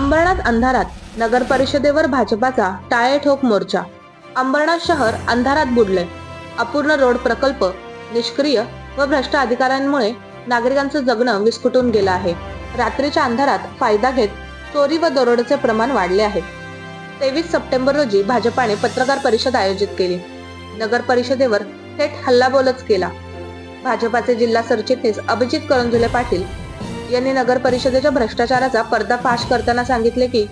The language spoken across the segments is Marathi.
अंबरनाथ अंधारात नगर परिषदेवर भाजपाचा टाळे ठोक मोर्चा। अंबरनाथ शहर अंधारात बुडले। अपूर्ण रोड प्रकल्प, निष्क्रिय व भ्रष्ट अधिकाऱ्यांमुळे नागरिकांचं जगणं विस्कटून गेलं आहे। रात्रीच्या अंधारात फायदा घेत चोरी व दरोड्याचे प्रमाण वाढले आहे। 23 सप्टेंबर रोजी भाजपाने पत्रकार परिषद आयोजित केली। नगर परिषदेवर थेट हल्लाबोलच केला। भाजपाचे जिल्हा सरचिटणीस अभिजित करंजुले पाटील यांनी नगर परिषदेच्या भ्रष्टाचाराचा पर्दाफाश करताना सांगितले की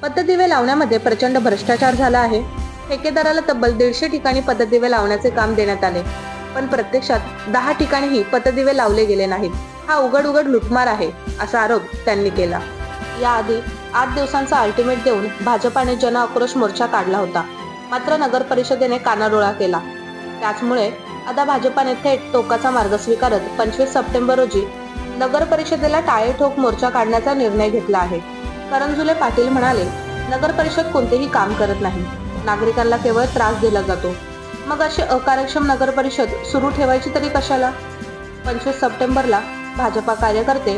पथदिवे लावण्यामध्ये प्रचंड भ्रष्टाचार झाला आहे। ठेकेदाराला तब्बल 150 ठिकाणी पथदिवे लावण्याचे काम देण्यात आले, पण प्रत्यक्षात 10 ठिकाणीही पथदिवे लावले गेले नाहीत। हा उघड लुटमार आहे, असा आरोप त्यांनी केला। याआधी 8 दिवसांचा अल्टिमेट देऊन भाजपाने जन आक्रोश मोर्चा काढला होता, मात्र नगर परिषदेने कानाडोळा केला। त्याचमुळे आता भाजपाने थेट टोकाचा मार्ग स्वीकारत 25 सप्टेंबर रोजी नगर परिषदेला टाळे ठोक मोर्चा काढण्याचा निर्णय घेतला आहे। करंजुले पाटील म्हणाले, नगर परिषद कोणतेही काम करत नाही, नागरिकांना केवळ त्रास दिला जातो। मग अशी अकार्यक्षम नगर परिषद सुरू ठेवायची तरी कशाला? 25 सप्टेंबरला भाजपा कार्यकर्ते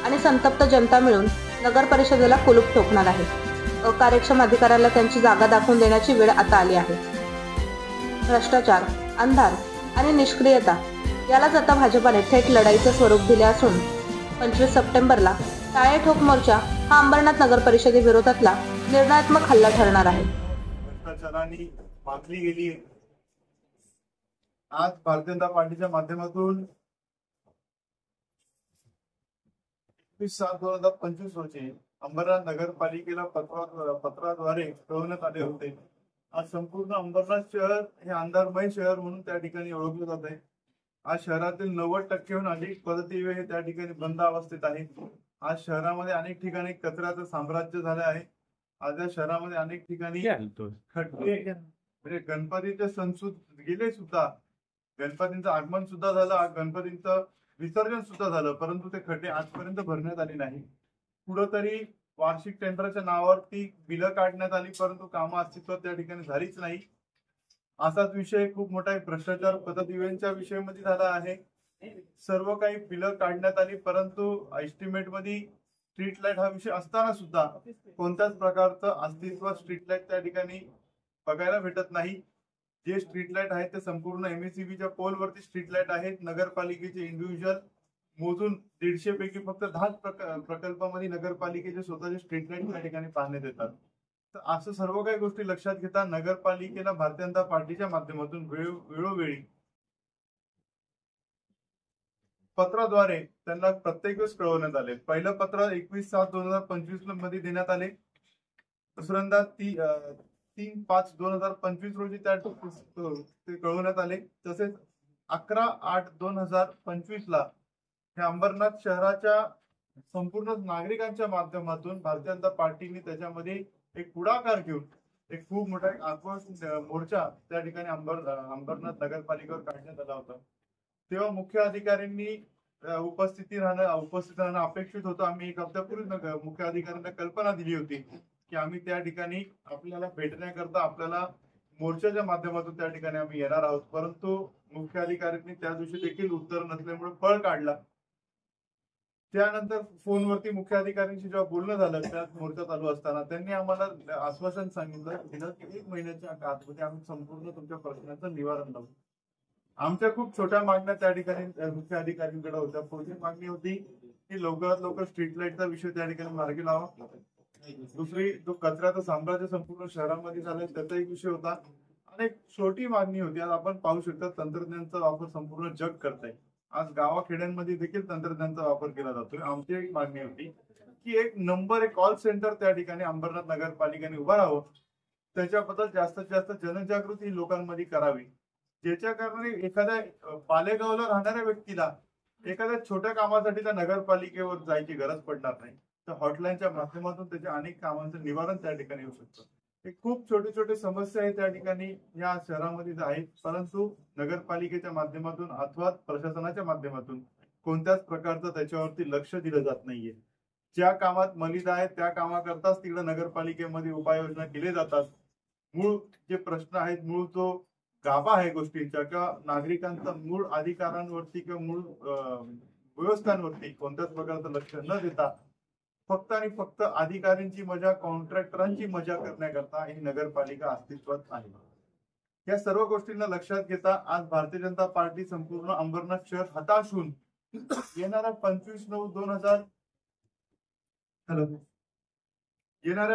आणि संतप्त जनता मिळून नगर परिषदेला कुलूप ठोकणार आहे। अकार्यक्षम अधिकाऱ्याला त्यांची जागा दाखवून देण्याची वेळ आता आली आहे। भ्रष्टाचार, अंधार आणि निष्क्रियता यालाच आता भाजपाने थेट लढाईचे स्वरूप दिले असून 25 सप्टेंबरला टाळे ठोक मोर्चा हा अंबरनाथ नगर परिषदेविरोधातला निर्णयात्मक हल्ला ठरणार आहे। भ्रष्टाचाराने मागली गेली। आज भारतीय जनता पार्टीच्या माध्यमातून 21/7/2025 रोजी अंबरनाथ नगरपालिकेला पत्राद्वारे कळवण्यात आले होते। आज संपूर्ण अंबरनाथ शहर हे अंधारमय शहर म्हणून त्या ठिकाणी ओळखले जात आहे। आज शहरातील 90% अधिक पथदिवे हे त्या ठिकाणी बंद अवस्थेत आहेत। आज शहरामध्ये अनेक ठिकाणी कचऱ्याचं साम्राज्य झालं आहे। आज या शहरामध्ये अनेक ठिकाणी खड्डे, म्हणजे गणपतीचे सण गेले सुद्धा, गणपतींचं आगमन सुद्धा झालं, गणपतींचं विसर्जन सुद्धा झालं, परंतु ते खड्डे आजपर्यंत भरण्यात आले नाही। कुठंतरी वार्षिक टेंडरच्या नावावरती बिलं काढण्यात आली, परंतु कामं अस्तित्वात त्या ठिकाणी झालीच नाही। असाच विषय खूप मोठा भ्रष्टाचार पथदिव्यांच्या विषयामध्ये झाला आहे। सर्व काही बिलं काढण्यात आली, परंतु एस्टिमेट मध्ये स्ट्रीट लाईट हा विषय असताना सुद्धा कोणत्याच प्रकारचं अस्तित्व स्ट्रीट लाईट त्या ठिकाणी बघायला भेटत नाही। जे स्ट्रीट लाईट आहेत ते संपूर्ण MSEBच्या पोल वरती स्ट्रीट लाईट आहेत। नगरपालिकेचे इंडिव्हिज्युअल मोजून 150 पैकी फक्त 10 प्रकल्पामध्ये नगरपालिकेचे स्वतःचे स्ट्रीट लाईट त्या ठिकाणी पाहण्यात येतात। तर असं सर्व काही गोष्टी लक्षात घेता नगरपालिकेला भारतीय जनता पार्टीच्या माध्यमातून वेळोवेळी पत्राद्वारे त्यांना प्रत्येक वेळेस कळवण्यात आले। पहिलं पत्र 21/7/2025 मध्ये देण्यात आले। दुसऱ्यांदा 3/5/2025 रोजी ते कळवण्यात आले। तसेच 11/8/2025 ला हे अंबरनाथ शहराच्या संपूर्ण नागरिकांच्या माध्यमातून भारतीय जनता पार्टीने त्याच्यामध्ये एक पुढाकार घेऊन एक खूप मोठा आक्रोश मोर्चा त्या ठिकाणी अंबरनाथ नगरपालिकेवर काढण्यात आला होता। तेव्हा मुख्य अधिकाऱ्यांनी उपस्थित राहणं अपेक्षित होतं। आम्ही 1 हप्त्यापूर्वी मुख्य अधिकाऱ्यांना कल्पना दिली होती की आम्ही त्या ठिकाणी आपल्याला भेटण्याकरता आपल्याला मोर्चाच्या माध्यमातून त्या ठिकाणी आम्ही येणार आहोत, परंतु मुख्य अधिकाऱ्यांनी त्या दिवशी देखील उत्तर नसल्यामुळे पळ काढला। त्यानंतर फोनवरती मुख्य अधिकाऱ्यांशी जेव्हा बोलणं झालं, त्यात मोर्चा चालू असताना त्यांनी आम्हाला आश्वासन सांगितलं की 1 महिन्याच्या आतमध्ये आम्ही संपूर्ण तुमच्या प्रश्नाचं निवारण लावू। आमच्या खूप छोट्या मागण्या त्या ठिकाणी मुख्य अधिकाऱ्यांकडे होत्या। पहिली मागणी होती की लवकरात लवकर स्ट्रीट लाईटचा विषय त्या ठिकाणी मार्गी लावा। दुसरी, जो कचऱ्याचं साम्राज्य संपूर्ण शहरामध्ये झालंय त्याचा एक विषय होता। आणि एक छोटी मागणी होती, आज आपण पाहू शकता तंत्रज्ञानाचा वापर संपूर्ण जग करतंय। आज गावाखेड्यांमध्ये देखील तंत्रज्ञानाचा वापर केला जातोय। आमची एक मागणी होती की एक कॉल सेंटर त्या ठिकाणी अंबरनाथ नगरपालिकेने उभा राहावं, त्याच्याबद्दल जास्तीत जास्त जनजागृती लोकांमध्ये करावी, ज्याच्या कारणाने एखाद्या पालेगावला राहणाऱ्या व्यक्तीला एखाद्या छोट्या कामासाठी त्या नगरपालिकेवर जायची गरज पडणार नाही। तर हॉटलाईनच्या माध्यमातून त्याच्या अनेक कामांचं निवारण त्या ठिकाणी होऊ शकतं। हे खूप छोटे समस्या आहेत त्या ठिकाणी या शहरामध्ये आहेत, परंतु नगरपालिकेच्या माध्यमातून अथवा प्रशासनाच्या माध्यमातून कोणत्याच प्रकारचं त्याच्यावरती लक्ष दिलं जात नाहीये। ज्या कामात मलिदा आहे त्या कामाकरताच तिकडे नगरपालिकेमध्ये उपाययोजना केले जातात। मूळ जे प्रश्न आहेत, मूळ जो गाभा आहे गोष्टींचा किंवा नागरिकांचा मूळ अधिकारांवरती किंवा मूळ व्यवस्थांवरती कोणत्याच प्रकारचं लक्ष न देता फक्त आणि फक्त अधिकाऱ्यांची मजा, कॉन्ट्रॅक्टरांची मजा करण्याकरता ही नगरपालिका अस्तित्वात आहे. या सर्व गोष्टींना लक्षात घेता आज भारतीय जनता पार्टी संपूर्ण अंबरनाथ शहर हताश होऊन येणाऱ्या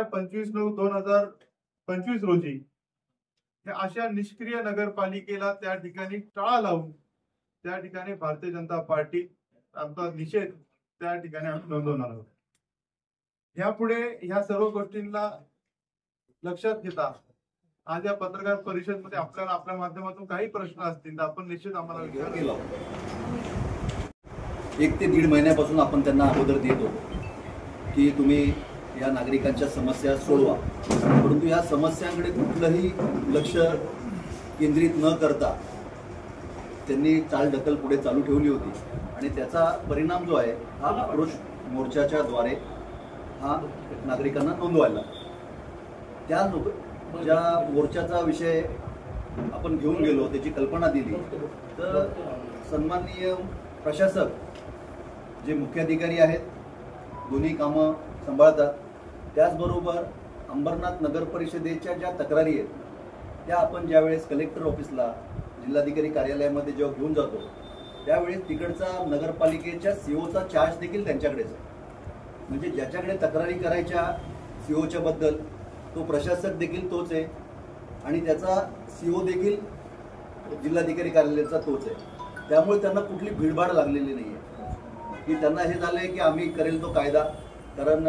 25/9/2025 रोजी अशा निष्क्रिय नगरपालिकेला त्या ठिकाणी टाळा लावून त्या ठिकाणी भारतीय जनता पार्टी आमचा निषेध त्या ठिकाणी नोंदवणार आहोत. यापुढे ह्या सर्व गोष्टींना लक्षात घेता आज या पत्रकार परिषदेमध्ये आपल्याला आपल्या माध्यमातून काही प्रश्न असतील तर आपण निश्चित आम्हाला केला. 1 ते 1.5 महिन्यापासून आपण त्यांना अगोदर देतो की तुम्ही या नागरिकांच्या समस्या सोडवा, परंतु या समस्यांकडे कुठलंही लक्ष केंद्रित न करता त्यांनी चालढकल पुढे चालू ठेवली होती आणि त्याचा परिणाम जो आहे हा आक्रोश मोर्चाच्या द्वारे हा नागरिकांना नोंदवायला. त्या ज्या मोर्चाचा विषय आपण घेऊन गेलो, त्याची कल्पना दिली, तर सन्माननीय प्रशासक जे मुख्याधिकारी आहेत, दोन्ही कामं सांभाळतात, त्याचबरोबर अंबरनाथ नगर परिषदेच्या ज्या तक्रारी आहेत त्या आपण ज्यावेळेस कलेक्टर ऑफिसला, जिल्हाधिकारी कार्यालयामध्ये जेव्हा घेऊन जातो त्यावेळेस तिकडचा नगरपालिकेच्या सीओचा चार्ज देखील त्यांच्याकडेच आहे. म्हणजे ज्याच्याकडे तक्रारी करायच्या सीओच्या बद्दल तो प्रशासक देखील तोच आहे आणि त्याचा सीओ देखील जिल्हाधिकारी कार्यालयाचा तोच आहे. त्यामुळे त्यांना कुठली भीडभाड लागलेली नाही आहे की त्यांना हे झालं आहे की आम्ही करेल तो कायदा. कारण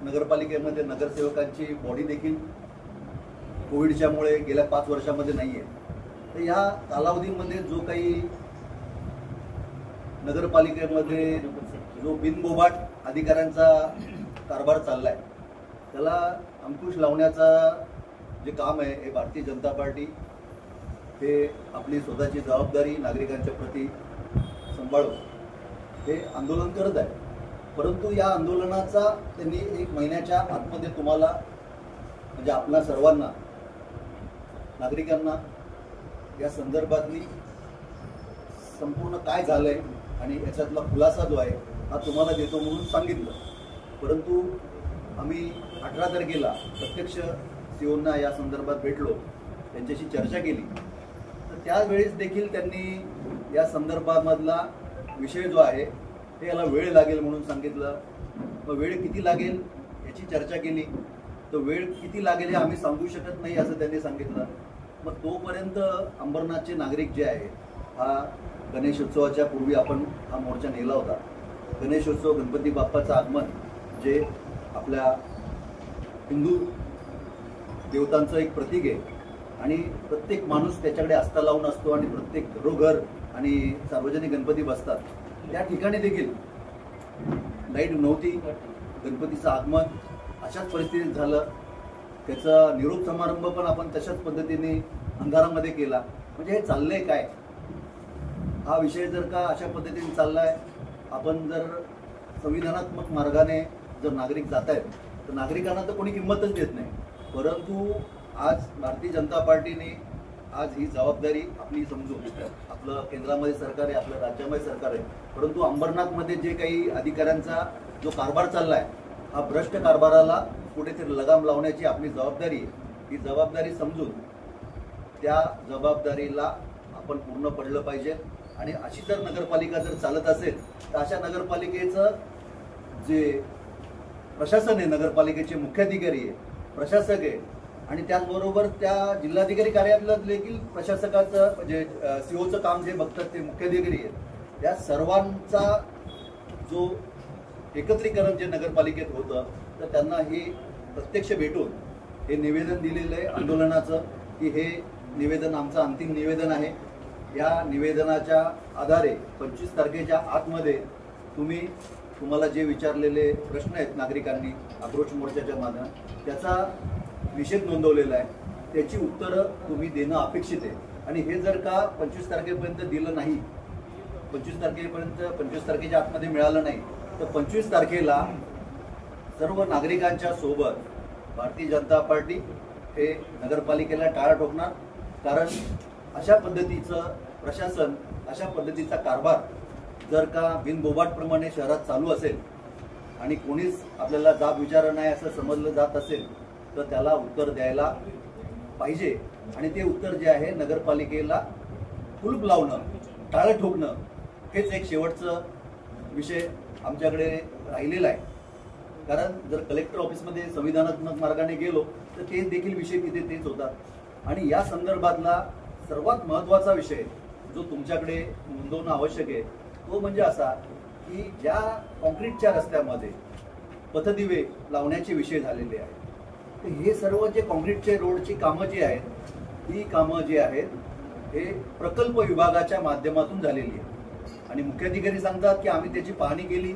नगरपालिकेमध्ये नगरसेवकांची बॉडी देखील कोविडच्यामुळे गेल्या 5 वर्षामध्ये नाही आहे. तर या कालावधीमध्ये जो काही नगरपालिकेमध्ये जो बिनबोभाट अधिकाऱ्यांचा कारभार चाललाय त्याला अंकुश लावण्याचा जे काम आहे हे भारतीय जनता पार्टी हे आपली स्वतःची जबाबदारी नागरिकांच्या प्रती सांभाळून हे आंदोलन करत आहे. परंतु या आंदोलनाचा त्यांनी 1 महिन्याच्या आतमध्ये तुम्हाला म्हणजे आपल्या सर्वांना नागरिकांना या संदर्भातली संपूर्ण काय झालंय आणि याच्यातला खुलासा जो आहे हा तुम्हाला देतो म्हणून सांगितलं. परंतु आम्ही 18 तारखेला प्रत्यक्ष सीओंना या संदर्भात भेटलो, त्यांच्याशी चर्चा केली, तर त्यावेळेस देखील त्यांनी या संदर्भामधला विषय जो आहे ते याला वेळ लागेल म्हणून सांगितलं. मग वेळ किती लागेल याची चर्चा केली, तर वेळ किती लागेल हे आम्ही सांगू शकत नाही असं त्यांनी सांगितलं. मग तोपर्यंत अंबरनाथचे नागरिक जे आहे, हा गणेशोत्सवाच्या पूर्वी आपण हा मोर्चा नेला होता. गणेशोत्सव गणपती बाप्पाचं आगमन जे आपल्या हिंदू देवतांचं एक प्रतीक आहे आणि प्रत्येक माणूस त्याच्याकडे आस्था लावून असतो आणि प्रत्येक घरोघर आणि सार्वजनिक गणपती बसतात. त्या ठिकाणी देखील लाईट नव्हती. गणपतीचं आगमन अशाच परिस्थितीत झालं. त्याचा निरोप समारंभ पण आपण तशाच पद्धतीने अंधारामध्ये केला. म्हणजे हे चाललंय काय, हा विषय जर का अशा पद्धतीने चाललाय, आपण जर संविधानात्मक मार्गाने जर नागरिक जात आहेत तर नागरिकांना तर कोणी किंमतच देत नाही. परंतु आज भारतीय जनता पार्टीने आज ही जबाबदारी आपली समजून, आपलं केंद्रामध्ये सरकार आहे, आपलं राज्यामध्ये सरकार आहे, परंतु अंबरनाथमध्ये जे काही अधिकाऱ्यांचा जो कारभार चाललाय हा भ्रष्ट कारभाराला कुठेतरी लगाम लावण्याची आपली जबाबदारी आहे. ही जबाबदारी समजून त्या जबाबदारीला आपण पूर्ण पडलं पाहिजे. आणि अशी जर नगरपालिका जर चालत असेल तर अशा नगरपालिकेचं जे प्रशासन आहे, नगरपालिकेचे मुख्याधिकारी आहे, प्रशासक आहे आणि त्याचबरोबर त्या जिल्हाधिकारी कार्यालयात देखील प्रशासकाचं म्हणजे सीओचं काम जे बघतात ते मुख्याधिकारी आहेत, त्या सर्वांचा जो एकत्रीकरण जे नगरपालिकेत होतं तर त्यांना हे प्रत्यक्ष भेटून हे निवेदन दिलेलं आहे आंदोलनाचं की हे निवेदन आमचं अंतिम निवेदन आहे. या निवेदनाच्या आधारे 25 तारखेच्या आतमध्ये तुम्हाला जे विचारलेले प्रश्न आहेत नागरिकांनी आक्रोश मोर्चाच्या माध्यमातून त्याचा निषेध नोंदवलेला आहे, त्याची उत्तरं तुम्ही देणं अपेक्षित आहे. आणि हे जर का 25 तारखेपर्यंत दिलं नाही, 25 तारखेच्या आतमध्ये मिळालं नाही तर 25 तारखेला सर्व नागरिकांच्या सोबत भारतीय जनता पार्टी हे नगरपालिकेला टाळा ठोकणार. कारण अशा पद्धतीचं प्रशासन, अशा पद्धतीचा कारभार जर का बिनबोभाटप्रमाणे शहरात चालू असेल आणि कोणीच आपल्याला जाब विचार नाही असं समजलं जात असेल तर त्याला उत्तर द्यायला पाहिजे. आणि ते उत्तर जे आहे नगरपालिकेला कुलूप लावणं, टाळं ठोकणं हेच एक शेवटचं विषय आमच्याकडे राहिलेला आहे. कारण जर कलेक्टर ऑफिसमध्ये संविधानात्मक मार्गाने गेलो तर ते देखील विषय तिथे तेच होतात. आणि या संदर्भातला सर्वात महत्त्वाचा विषय जो तुमच्याकडे नोंदवणं आवश्यक आहे तो म्हणजे असा की ज्या कॉन्क्रीटच्या रस्त्यामध्ये पथदिवे लावण्याचे विषय झालेले आहेत, तर हे सर्व जे कॉन्क्रीटचे रोडची कामं जी आहेत ही कामं जी आहेत हे प्रकल्प विभागाच्या माध्यमातून झालेली आहे. आणि मुख्याधिकारी सांगतात की आम्ही त्याची पाहणी केली,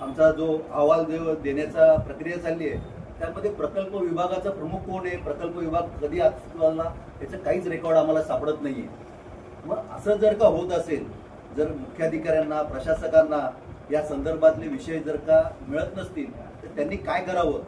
आमचा जो अहवाल देण्याचा प्रक्रिया चालली आहे त्यामध्ये प्रकल्प विभागाचा प्रमुख कोण आहे, प्रकल्प विभाग कधी अस्तित्वाला याचं काहीच रेकॉर्ड आम्हाला सापडत नाहीये. मग असं जर का होत असेल, जर मुख्याधिकाऱ्यांना प्रशासकांना या संदर्भातले विषय जर का मिळत नसतील तर त्यांनी काय करावं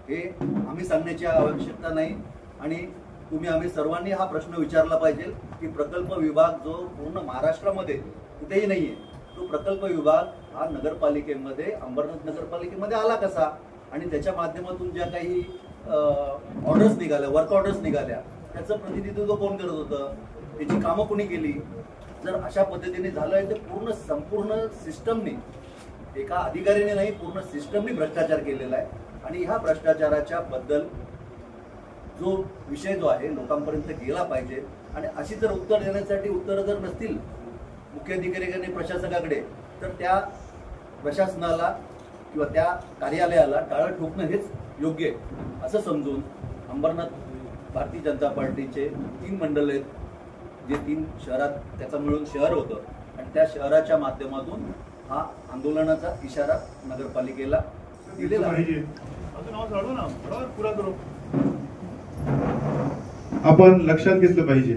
हे आम्ही सांगण्याची आवश्यकता नाही. आणि आम्ही सर्वांनी हा प्रश्न विचारला पाहिजे की प्रकल्प विभाग जो पूर्ण महाराष्ट्रामध्ये कुठेही नाहीये तो प्रकल्प विभाग हा नगरपालिकेमध्ये, अंबरनाथ नगरपालिकेमध्ये आला कसा, आणि त्याच्या माध्यमातून ज्या काही ऑर्डर्स निघाल्या, वर्क ऑर्डर्स निघाल्या, त्याचं प्रतिनिधित्व कोण करत होतं, त्याची कामं कोणी केली. जर अशा पद्धतीने झालंय तर संपूर्ण सिस्टमने, एका अधिकाऱ्याने नाही पूर्ण सिस्टमने भ्रष्टाचार केलेला आहे. आणि ह्या भ्रष्टाचाराच्या बद्दल जो विषय जो आहे लोकांपर्यंत गेला पाहिजे. आणि अशी जर उत्तर देण्यासाठी उत्तरं जर नसतील मुख्याधिकाऱ्याकडे, प्रशासकाकडे, तर त्या प्रशासनाला किंवा त्या कार्यालयाला टाळं ठोकणं हेच योग्य आहे असं समजून अंबरनाथ भारतीय जनता पार्टीचे 3 मंडळ आहेत, जे 3 शहरात त्याचं मिळून शहर होतं, आणि त्या शहराच्या माध्यमातून हा आंदोलनाचा इशारा नगरपालिकेला दिलेला आहे. आपण लक्षात घेतलं पाहिजे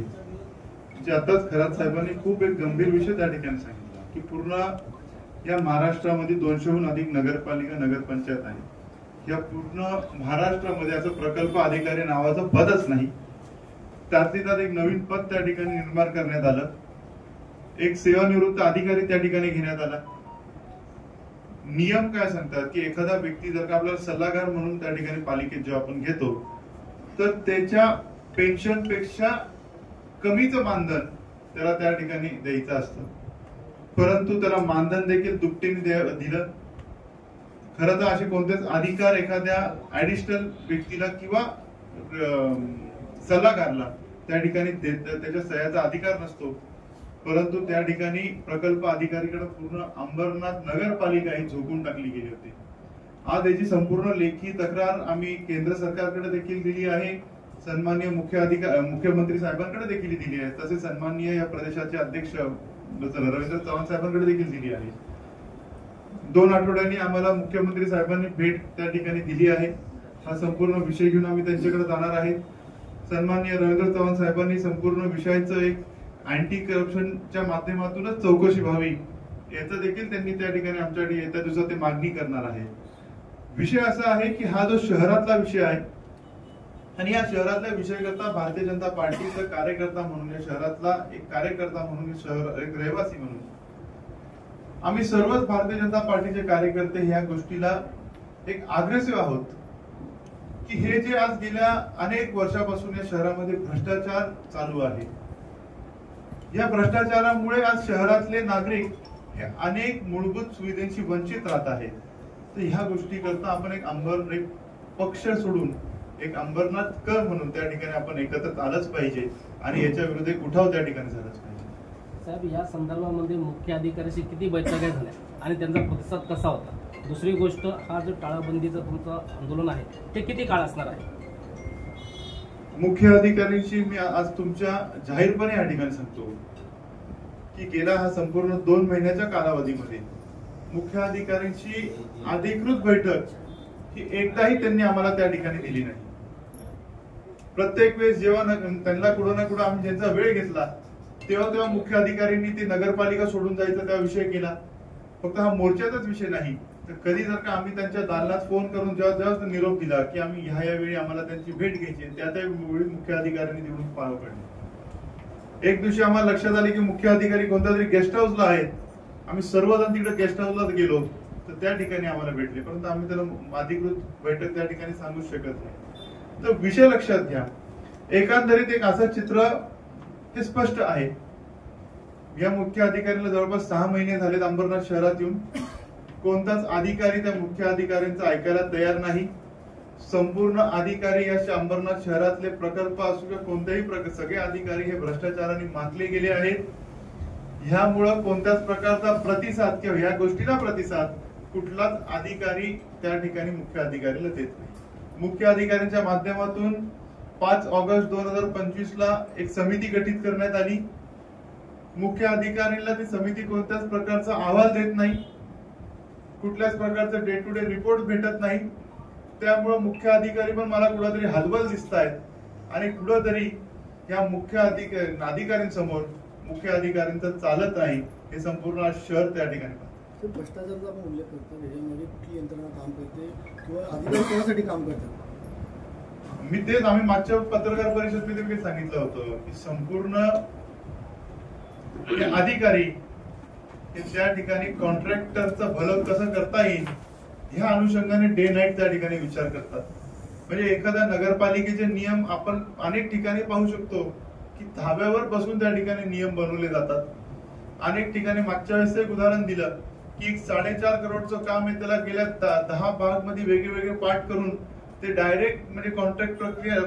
जे आताच खरात साहेबांनी खूप एक गंभीर विषय त्या ठिकाणी सांगितला की पूर्ण या महाराष्ट्रामध्ये 200हून अधिक नगरपालिका, नगरपंचायत आहे. या पूर्ण महाराष्ट्रामध्ये असं प्रकल्प अधिकारी नावाचं पदच नाही. त्यातली त्यात एक नवीन पद त्या ठिकाणी निर्माण करण्यात आलं, एक सेवानिवृत्त अधिकारी त्या ठिकाणी घेण्यात आला. नियम काय सांगतात की एखादा व्यक्ती जर का आपल्याला सल्लागार म्हणून त्या ठिकाणी पालिकेत जेव्हा आपण घेतो तर त्याच्या पेन्शन पेक्षा कमीचं मानधन त्याला त्या ठिकाणी द्यायचं असतं, परंतु त्याला मानधन देखील दुपटीने दिलं. खरं तर असे कोणतेच अधिकार एखाद्या ऍडिशनल व्यक्तीला किंवा सल्लागारला त्या ठिकाणी त्याच्या सह्याचा अधिकार नसतो, परंतु त्या ठिकाणी प्रकल्प अधिकारीकडे पूर्ण अंबरनाथ नगरपालिका ही झोकून टाकली गेली होती. आज याची संपूर्ण लेखी तक्रार आम्ही केंद्र सरकारकडे देखील दिली आहे, सन्माननीय मुख्यमंत्री साहेबांकडे देखील दिली आहे, तसेच सन्माननीय या प्रदेशाचे अध्यक्ष रवींद्र चव्हाण साहेबांकडे देखील दिली आहे. 2 आठवड्यांनी आम्हाला मुख्यमंत्री साहेबांनी भेट त्या ठिकाणी दिली आहे. हा संपूर्ण विषय घेऊन आम्ही त्यांच्याकडे जाणार आहे. सन्माननीय रवींद्र चव्हाण साहेबांनी संपूर्ण विषयाचं एक अँटी करप्शनच्या माध्यमातूनच चौकशी व्हावी याचं देखील त्यांनी त्या ठिकाणी आमच्याकडे येत्या दिवसात ते मागणी करणार आहे. विषय असा आहे की हा जो शहरातला विषय आहे आणि या शहरातल्या विषय करता भारतीय जनता पार्टीचा कार्यकर्ता म्हणून, या शहरातला एक कार्यकर्ता म्हणून, एक रहिवासी म्हणून आम्ही सर्वच भारतीय जनता पार्टीचे कार्यकर्ते ह्या गोष्टीला एक अग्रेसिव्ह आहोत की हे जे आज गेल्या अनेक वर्षापासून या शहरामध्ये भ्रष्टाचार चालू आहे, या भ्रष्टाचारामुळे आज शहरातले नागरिक हे अनेक मूलभूत सुविधांशी वंचित राहत आहेत. तर ह्या गोष्टी करता आपण एक पक्ष सोडून एक अंबरनाथ कर म्हणून त्या ठिकाणी आपण एकत्र आलंच पाहिजे आणि याच्या विरुद्ध एक उठाव त्या ठिकाणी झालाच पाहिजे. साहेब, या संदर्भामध्ये मुख्य अधिकाऱ्याशी किती बैठका झाल्या आणि त्यांचा प्रतिसाद कसा होता? दुसरी गोष्ट, हा जो टाळाबंदीचं तुमचं आंदोलन आहे ते किती काळ असणार आहे? मुख्य अधिकाऱ्यांशी मी आज तुमच्या जाहीरपणे या ठिकाणी सांगतो की गेला हा संपूर्ण 2 महिन्याच्या कालावधीमध्ये मुख्य अधिकाऱ्यांची अधिकृत बैठक ही एकदाही त्यांनी आम्हाला त्या ठिकाणी दिली नाही. प्रत्येक वेळेस जेव्हा त्यांना कुठं ना कुठं आम्ही ज्यांचा वेळ घेतला तेव्हा मुख्य अधिकाऱ्यांनी ते नगरपालिका सोडून जायचा त्या विषय केला. फक्त हा मोर्चाचाच विषय नाही, तर कधी जर का आम्ही त्यांच्या दालनात फोन करून जेव्हा निरोप दिला की आम्ही ह्या वेळी आम्हाला त्यांची भेट घ्यायची, त्यावेळी मुख्य अधिकाऱ्यांनी तिकडून पार पडले. एक दिवशी आम्हाला लक्षात आले की मुख्य अधिकारी कोणत्या तरी गेस्ट हाऊसला आहेत. आम्ही सर्वजण तिकडे गेस्ट हाऊसला गेलो तर त्या ठिकाणी आम्हाला भेटले, परंतु आम्ही त्याला अधिकृत बैठक त्या ठिकाणी सांगू शकत नाही. तर विषय लक्षात घ्या, एकंदरीत एक असं चित्र हे स्पष्ट आहे. या मुख्य अधिकाऱ्याला जवळपास 6 महिने झालेत अंबरनाथ शहरात येऊन. कोणताच अधिकारी त्या मुख्य अधिकाऱ्यांचं ऐकायला तयार नाही. संपूर्ण अधिकारी या अंबरनाथ शहरातले प्रकल्प असू किंवा कोणत्याही सगळे अधिकारी हे भ्रष्टाचाराने मातले गेले आहेत. ह्यामुळं कोणत्याच प्रकारचा प्रतिसाद किंवा ह्या गोष्टीला प्रतिसाद कुठलाच अधिकारी त्या ठिकाणी मुख्य अधिकाऱ्याला देत नाही. मुख्य अधिकाऱ्यांच्या माध्यमातून 5 ऑगस्ट 2025 ला एक समिती गठीत करण्यात आली. मुख्य अधिकाऱ्यांना ती समिती कोणत्याच प्रकारचा अहवाल देत नाही, कुठल्याच प्रकारचा डे टू डे रिपोर्ट भेटत नाही. त्यामुळे मुख्य अधिकारी पण मला कुठेतरी हलवल दिसत आहेत आणि कुठेतरी या मुख्य अधिकाऱ्यांसमोर मुख्य अधिकाऱ्यांचं चालत नाही. हे संपूर्ण शहर त्या ठिकाणी भ्रष्टाचाराचा आपण उल्लेख करतो, त्याच्यामध्ये कुठली यंत्रणा काम करते किंवा अधिकारी कोणासाठी काम करतात? मी तेच आम्ही मागच्या पत्रकार परिषदेमध्ये सांगितलं होतं की संपूर्ण अधिकारी हे त्या ठिकाणी कॉन्ट्रॅक्टरचं भलं कसं करता येईल ह्या अनुषंगाने डे नाईट त्या ठिकाणी विचार करतात. म्हणजे एखाद्या नगरपालिकेचे नियम आपण अनेक ठिकाणी पाहू शकतो की धाब्यावर बसून त्या ठिकाणी नियम बनवले जातात. अनेक ठिकाणी मागच्या वेळेस एक उदाहरण दिलं की 4.5 करोडचं काम आहे, त्याला गेल्या 10 भाग मध्ये वेगळे पार्ट करून ते डायरेक्ट म्हणजे कॉन्ट्रॅक्ट प्रक्रिया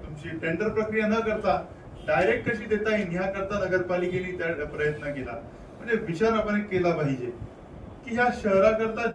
तुमची टेंडर प्रक्रिया न करता डायरेक्ट कशी देता येईल ह्याकरता नगरपालिकेने त्या प्रयत्न केला. म्हणजे विचार आपण केला पाहिजे की ह्या शहराकरता